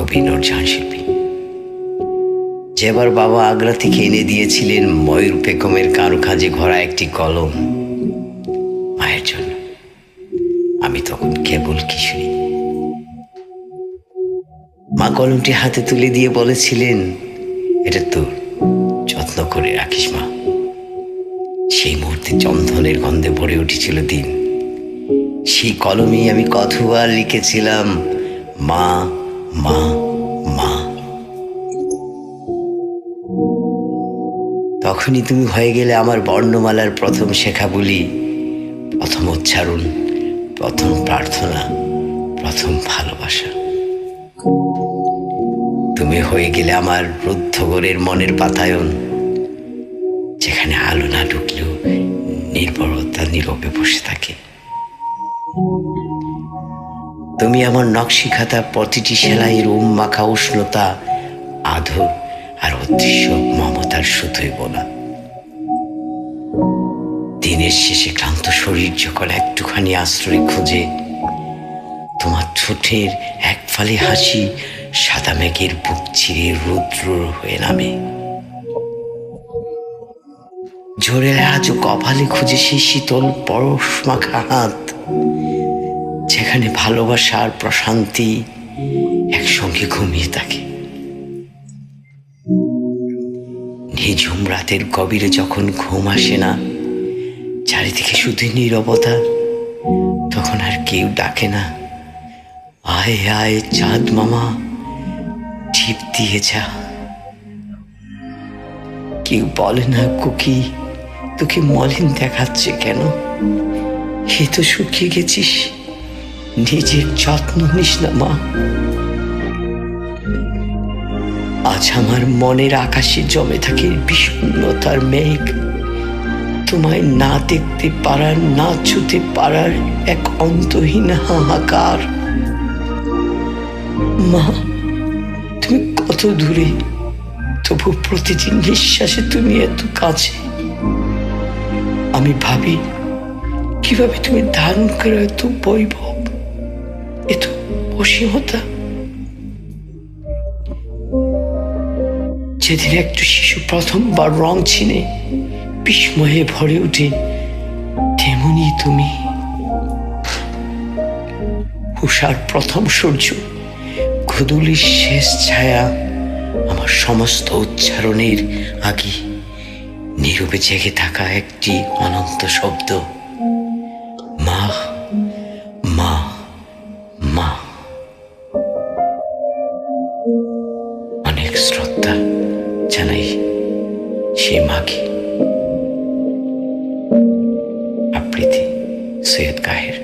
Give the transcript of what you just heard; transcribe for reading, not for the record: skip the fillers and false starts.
কবি নূরজাহান শিল্পী, যেবার বাবা আগ্রা থেকে এনে দিয়েছিলেন ময়ূর পেখমের কারুকাজে ভরা একটি কলম মায়ের জন্য। আমি তখন কেবল কিশোরী। মা কলমটি হাতে তুলে দিয়ে বলেছিলেন, এটা তোর, যত্ন করে রাখিস মা। সেই মুহূর্তে চন্দনের গন্ধে ভরে উঠেছিল দিন। সেই কলমেই আমি কতবার লিখেছিলাম, মা মা মা। তখনই তুমি হয়ে গেলে আমার বর্ণমালার প্রথম শেখা বলি, প্রথম উচ্চারণ, প্রথম প্রার্থনা, প্রথম ভালোবাসা। তুমি হয়ে গেলে আমার রুদ্ধগরের মনের বাতায়ন, যেখানে আলো না ঢুকলেও নির্ভরতা নীরবে বসে থাকে। তুমি আমার নকশি খাতা প্রতিটি সেলাইয়ের মাখা উষ্ণতা, আদর আর অদৃশ্য মমতার সুতোয় বোনা। দিনের শেষে ক্লান্ত শরীর যখন একটুখানি আশ্রয় খোঁজে, তোমার ঠোঁটের এক ফালি হাসি সাদা মেঘের বুক চিরে রুদ্র হয়ে নামে। ঝোরের আজও কপালে খুঁজে সেই শীতল পরশ মাখা হাত, যেখানে ভালোবাসা আর প্রশান্তি একসঙ্গে ঘুমিয়ে থাকে। নিঝুম রাতের গভীরে যখন ঘুম আসে না, চারিদিকে শুধু নীরবতা, তখন আর কেউ ডাকে না, আয় আয় চাঁদ মামা, টিপ দিয়ে যা। কেউ বলে না, কুকি তোকে মলিন দেখাচ্ছে কেন, এ তো শুকিয়ে গেছিস, নিজের যত্ন নিস না মা। আজ আমার মনের আকাশে জমে থাকে বিষণ্ণতার মেঘ, তোমায় না দেখতে পারার, না ছুতে পারার এক অন্তহীন হাহাকার। মা তুমি কত দূরে, তবু প্রতিদিন নিঃশ্বাসে তুমি এত কাছে। আমি ভাবি কিভাবে তুমি ধারণ করো এত বৈভব, এত অসীমতা। যেদিন একটু শিশু প্রথমবার রং ছিনে বিস্ময়ে ভরে ওঠে, তেমনি তুমি। উষার প্রথম সূর্য, গোধূলির শেষ ছায়া, আমার সমস্ত উচ্চারণের আগে নীরবে জেগে থাকা একটি অনন্ত শব্দ, মা মা মা। অনেক শ্রদ্ধা জানাই সেই মাকে। আবৃত্তি সৈয়দ কাহের।